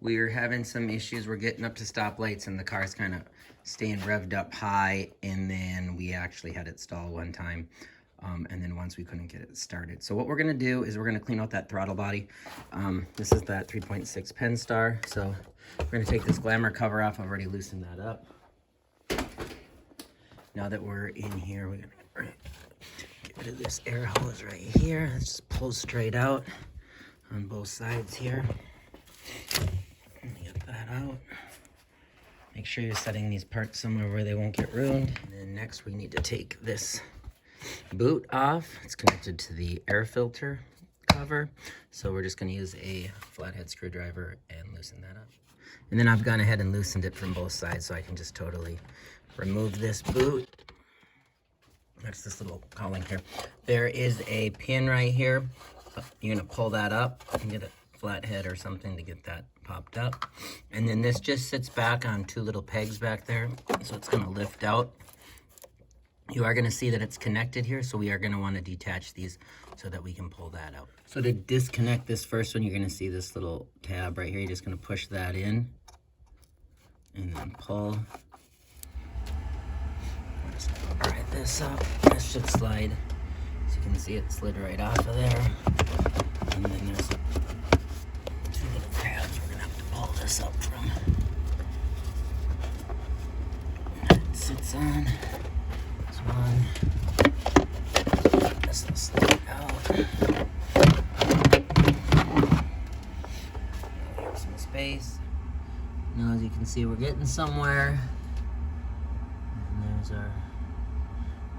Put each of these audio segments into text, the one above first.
we're having some issues. We're getting up to stoplights and the car's kind of staying revved up high, and then we actually had it stall one time. And then once we couldn't get it started. So what we're gonna do is we're gonna clean out that throttle body. This is that 3.6 Penstar. So we're gonna take this Glamour cover off. I've already loosened that up. Now that we're in here, we're gonna get rid of this air hose right here. Let's just pull straight out on both sides here. Let me get that out. Make sure you're setting these parts somewhere where they won't get ruined. And then next we need to take this boot off. It's connected to the air filter cover. So we're just gonna use a flathead screwdriver and loosen that up. And then I've gone ahead and loosened it from both sides so I can just totally remove this boot. That's this little cowling here. There is a pin right here. You're gonna pull that up and get a flathead or something to get that popped up. And then this just sits back on two little pegs back there. So it's gonna lift out. You are gonna see that it's connected here, so we are gonna wanna detach these so that we can pull that out. So to disconnect this first one, you're gonna see this little tab right here. You're just gonna push that in and then pull. Just pry this up. This should slide. As you can see, it slid right off of there. And then there's two little tabs we're gonna have to pull this up from. It sits on. One. This will slide out. Here's some space. Now, as you can see, we're getting somewhere. And there's our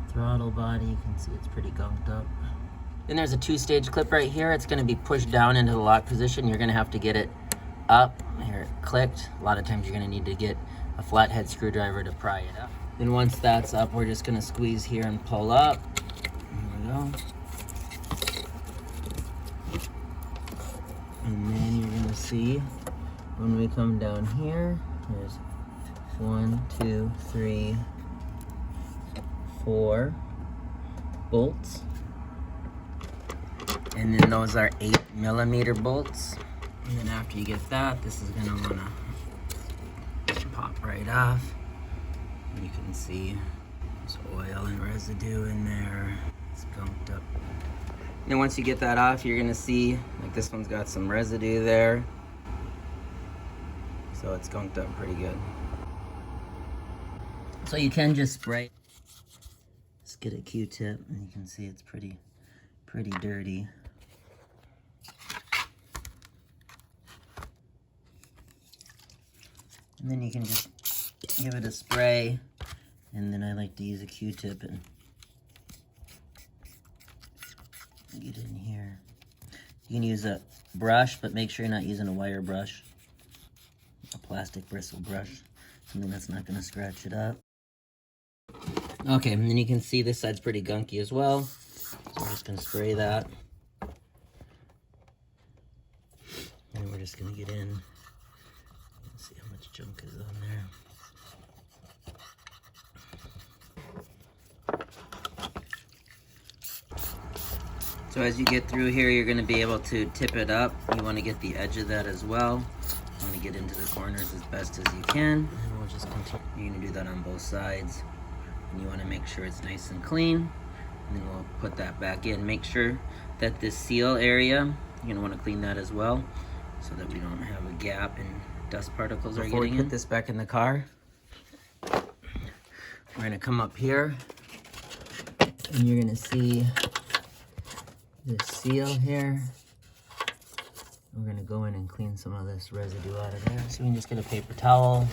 throttle body. You can see it's pretty gunked up. Then there's a two-stage clip right here. It's going to be pushed down into the lock position. You're going to have to get it up. Here, it clicked. A lot of times you're going to need to get a flathead screwdriver to pry it up. Then once that's up, we're just gonna squeeze here and pull up. There we go. And then you're gonna see when we come down here, there's 1, 2, 3, 4 bolts. And then those are 8mm bolts. And then after you get that, this is gonna wanna pop right off. You can see there's oil and residue in there. It's gunked up. And then once you get that off, you're gonna see, like this one's got some residue there. So it's gunked up pretty good. So you can just spray. Just get a Q-tip and you can see it's pretty dirty. And then you can just give it a spray, and then I like to use a Q-tip and get in here. You can use a brush, but make sure you're not using a wire brush, a plastic bristle brush, something that's not going to scratch it up. Okay, and then you can see this side's pretty gunky as well, so I'm just going to spray that. And we're just going to get in and see how much junk is on there. So as you get through here, you're going to be able to tip it up. You want to get the edge of that as well. You want to get into the corners as best as you can. And we'll just continue. You're going to do that on both sides. And you want to make sure it's nice and clean. And then we'll put that back in. Make sure that this seal area, you're going to want to clean that as well, so that we don't have a gap and dust particles are getting in. Before we put this back in the car, we're going to come up here. And you're going to see this seal here. We're gonna go in and clean some of this residue out of there. So we can just get a paper towel.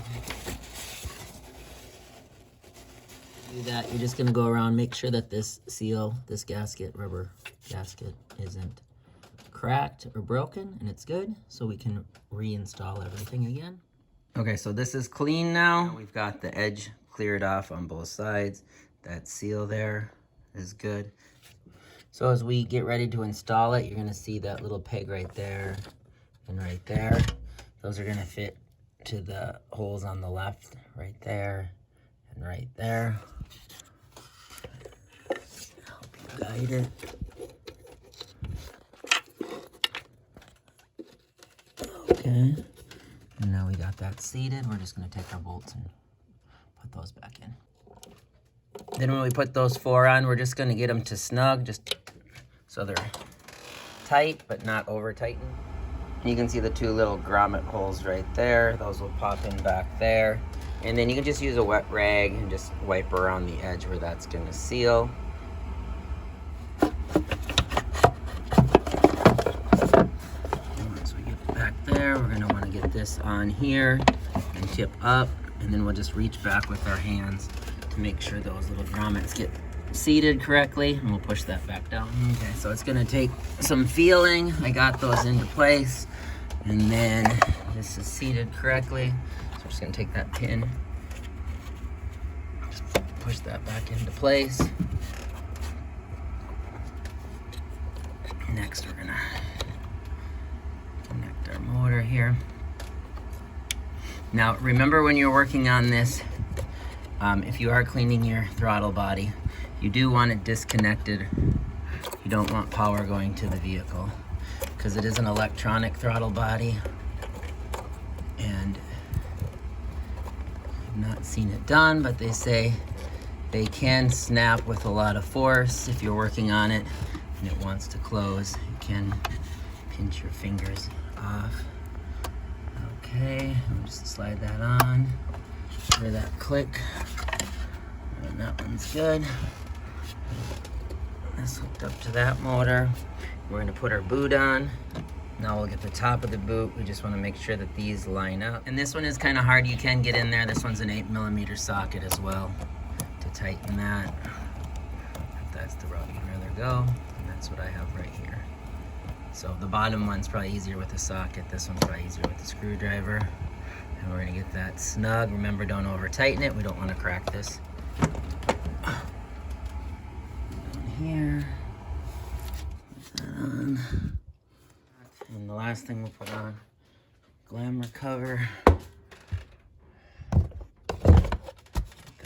Do that, you're just gonna go around, make sure that this seal, this gasket, rubber gasket, isn't cracked or broken, and it's good, so we can reinstall everything again. Okay, so this is clean now. We've got the edge cleared off on both sides. That seal there is good. So as we get ready to install it, you're gonna see that little peg right there and right there. Those are gonna fit to the holes on the left, right there and right there. Help you guide it. Okay, And now we got that seated, we're just gonna take our bolts and put those back in. Then when we put those 4 on, we're just gonna get them to snug, just so they're tight, but not over tightened. You can see the 2 little grommet holes right there. Those will pop in back there. And then you can just use a wet rag and just wipe around the edge where that's gonna seal. Once we get back there, we're gonna wanna get this on here and tip up, and then we'll just reach back with our hands to make sure those little grommets get seated correctly, and we'll push that back down. Okay, so it's gonna take some feeling. I got those into place, and then this is seated correctly. So we're just gonna take that pin, just push that back into place. Next, we're gonna connect our motor here. Now, remember when you're working on this, if you are cleaning your throttle body, you do want it disconnected. You don't want power going to the vehicle because it is an electronic throttle body, and I've not seen it done, but they say they can snap with a lot of force if you're working on it and it wants to close. You can pinch your fingers off. Okay, we'll just slide that on. Hear that click. And that one's good. That's hooked up to that motor. We're gonna put our boot on. Now we'll get the top of the boot. We just wanna make sure that these line up. And this one is kind of hard. You can get in there. This one's an 8mm socket as well to tighten that. If that's the route you'd rather go. And that's what I have right here. So the bottom one's probably easier with a socket. This one's probably easier with a screwdriver. And we're gonna get that snug. Remember, don't over tighten it. We don't wanna crack this. Down here, put that on. And the last thing we'll put on, glamour cover. Get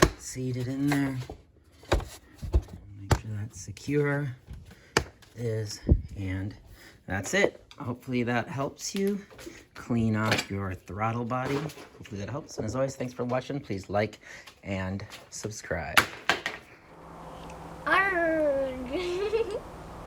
that seated in there. Make sure that's secure. It is, and that's it. Hopefully that helps you clean off your throttle body. Hopefully that helps. And as always, thanks for watching. Please like and subscribe.